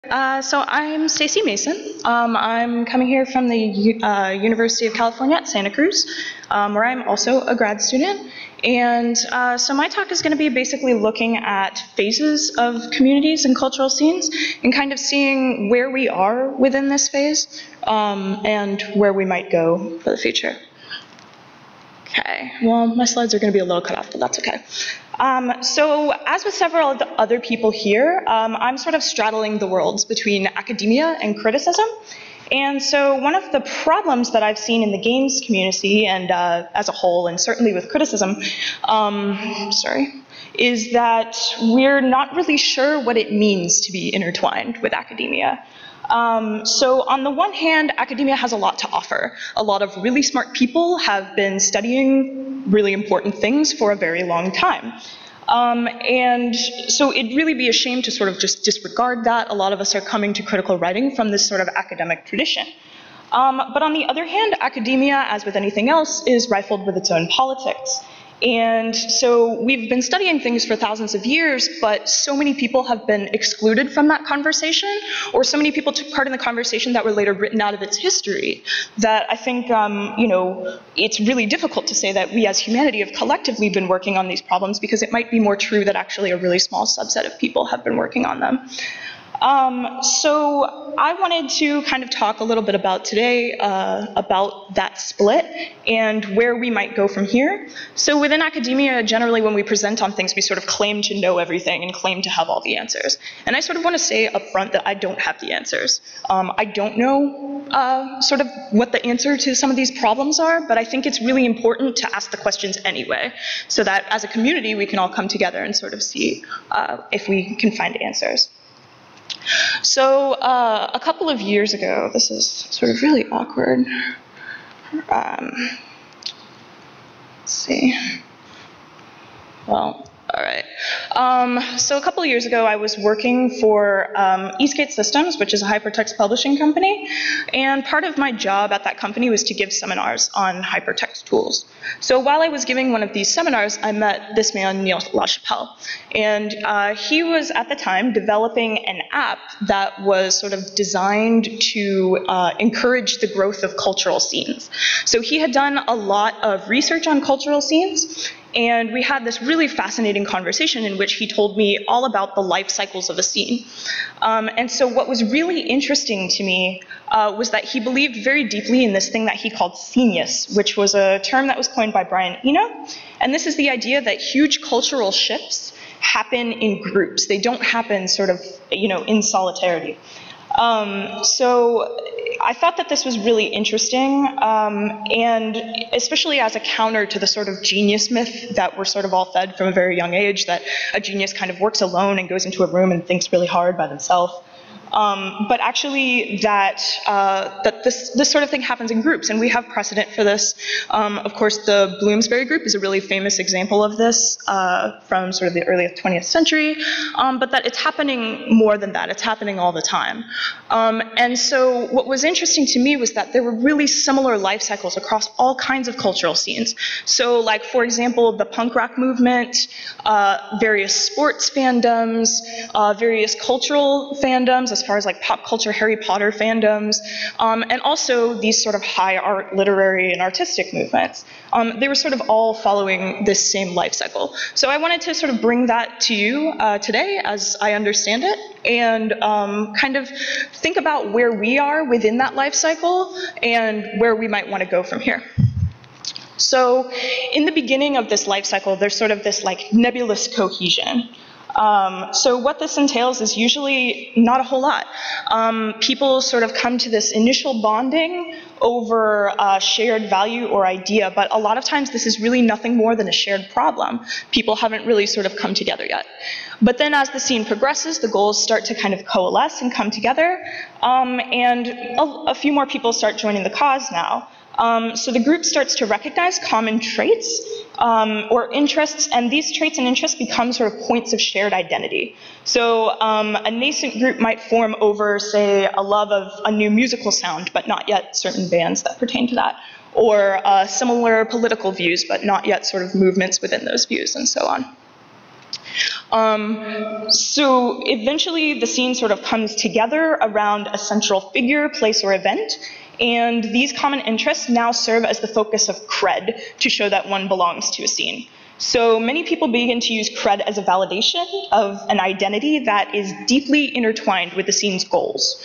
So I'm Stacey Mason. I'm coming here from the University of California at Santa Cruz, where I'm also a grad student. And so my talk is going to be basically looking at phases of communities and cultural scenes and kind of seeing where we are within this phase and where we might go for the future. Okay, well, my slides are going to be a little cut off, but that's okay. So as with several of the other people here, I'm sort of straddling the worlds between academia and criticism. And so one of the problems that I've seen in the games community and as a whole, and certainly with criticism, is that we're not really sure what it means to be intertwined with academia. So on the one hand, academia has a lot to offer. A lot of really smart people have been studying really important things for a very long time. And so it'd really be a shame to sort of just disregard that. A lot of us are coming to critical writing from this sort of academic tradition. But on the other hand, academia, as with anything else, is rifled with its own politics. And so we've been studying things for thousands of years, but so many people have been excluded from that conversation, or so many people took part in the conversation that were later written out of its history, that I think, it's really difficult to say that we as humanity have collectively been working on these problems, because it might be more true that actually a really small subset of people have been working on them. So I wanted to kind of talk a little bit about today about that split and where we might go from here. So within academia, generally when we present on things, we sort of claim to know everything and claim to have all the answers. And I sort of want to say up front that I don't have the answers. I don't know sort of what the answer to some of these problems are, but I think it's really important to ask the questions anyway, so that as a community we can all come together and sort of see if we can find answers. So a couple of years ago, this is sort of really awkward. Let's see. Well, all right. So a couple of years ago, I was working for Eastgate Systems, which is a hypertext publishing company, and part of my job at that company was to give seminars on hypertext tools. So while I was giving one of these seminars, I met this man, Neil LaChapelle, and he was at the time developing an app that was sort of designed to encourage the growth of cultural scenes. So he had done a lot of research on cultural scenes, and we had this really fascinating conversation in which he told me all about the life cycles of a scene. And so what was really interesting to me was that he believed very deeply in this thing that he called scenius, which was a term that was coined by Brian Eno. And this is the idea that huge cultural shifts happen in groups. They don't happen sort of, in solitarity. So I thought that this was really interesting, and especially as a counter to the sort of genius myth that we're sort of all fed from a very young age, that a genius kind of works alone and goes into a room and thinks really hard by themselves. But actually that this sort of thing happens in groups, and we have precedent for this. Of course, the Bloomsbury group is a really famous example of this from sort of the early 20th century, but that it's happening more than that. It's happening all the time. And so what was interesting to me was that there were really similar life cycles across all kinds of cultural scenes. So like, for example, the punk rock movement, various sports fandoms, various cultural fandoms, as far as like pop culture Harry Potter fandoms, and also these sort of high art, literary, and artistic movements. They were sort of all following this same life cycle. So I wanted to sort of bring that to you today as I understand it, and kind of think about where we are within that life cycle and where we might want to go from here. So in the beginning of this life cycle, there's sort of this like nebulous cohesion. So what this entails is usually not a whole lot. People sort of come to this initial bonding over shared value or idea, but a lot of times this is really nothing more than a shared problem. People haven't really sort of come together yet. But then as the scene progresses, the goals start to kind of coalesce and come together, and a few more people start joining the cause now. So the group starts to recognize common traits or interests, and these traits and interests become sort of points of shared identity. So a nascent group might form over, say, a love of a new musical sound, but not yet certain bands that pertain to that, or similar political views, but not yet sort of movements within those views, and so on. So eventually the scene sort of comes together around a central figure, place, or event, and these common interests now serve as the focus of cred to show that one belongs to a scene. So many people begin to use cred as a validation of an identity that is deeply intertwined with the scene's goals.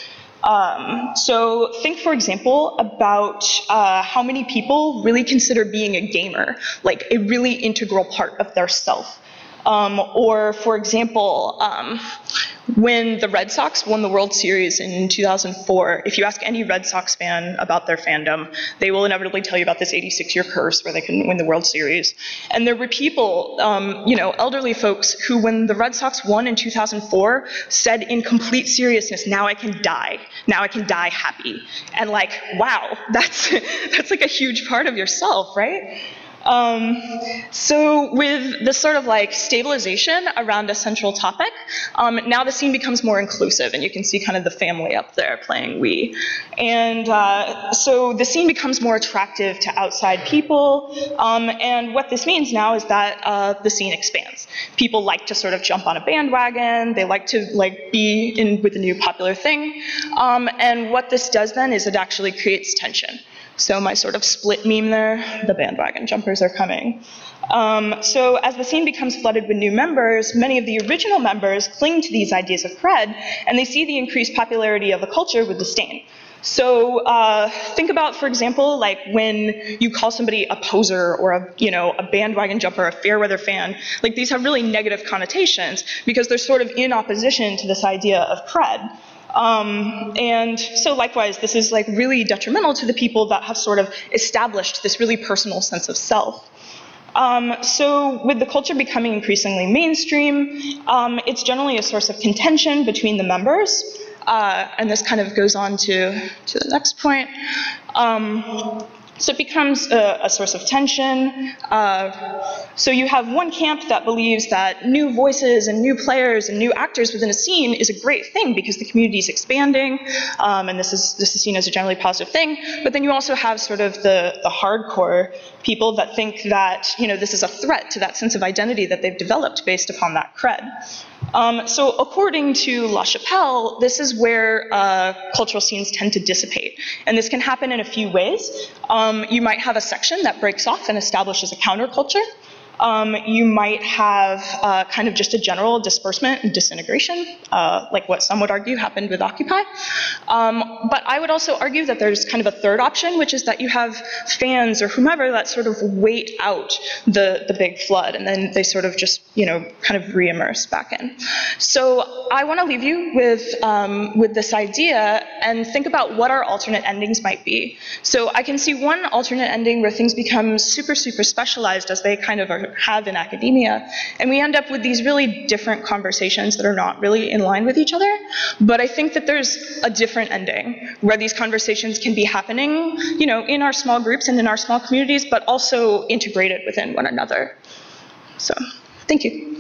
So think, for example, about how many people really consider being a gamer like a really integral part of their self. Or, for example, when the Red Sox won the World Series in 2004, if you ask any Red Sox fan about their fandom, they will inevitably tell you about this 86-year curse where they couldn't win the World Series. And there were people, elderly folks who, when the Red Sox won in 2004, said in complete seriousness, "Now I can die. Now I can die happy." And like, wow, that's like a huge part of yourself, right? So with this sort of like stabilization around a central topic, now the scene becomes more inclusive, and you can see kind of the family up there playing Wii. And so the scene becomes more attractive to outside people, and what this means now is that the scene expands. People like to sort of jump on a bandwagon, they like to be in with a new popular thing, and what this does then is it actually creates tension. So my sort of split meme there, the bandwagon jumpers are coming. So as the scene becomes flooded with new members, many of the original members cling to these ideas of cred, and they see the increased popularity of the culture with disdain. So think about, for example, like when you call somebody a poser or a bandwagon jumper, a fair weather fan. Like these have really negative connotations because they're sort of in opposition to this idea of cred. And so likewise, this is like really detrimental to the people that have sort of established this really personal sense of self. So with the culture becoming increasingly mainstream, it's generally a source of contention between the members. And this kind of goes on to the next point. So it becomes a source of tension. So you have one camp that believes that new voices and new players and new actors within a scene is a great thing because the community is expanding, and this is seen as a generally positive thing. But then you also have sort of the hardcore people that think that this is a threat to that sense of identity that they've developed based upon that cred. So according to LaChapelle, this is where cultural scenes tend to dissipate. And this can happen in a few ways. You might have a section that breaks off and establishes a counterculture. You might have kind of just a general disbursement and disintegration, like what some would argue happened with Occupy. But I would also argue that there's kind of a third option, which is that you have fans or whomever that sort of wait out the big flood, and then they sort of just, kind of re-immerse back in. So I want to leave you with this idea and think about what our alternate endings might be. So I can see one alternate ending where things become super, super specialized as they kind of have in academia, and we end up with these really different conversations that are not really in line with each other. But I think that there's a different ending where these conversations can be happening, in our small groups and in our small communities, but also integrated within one another. So, thank you.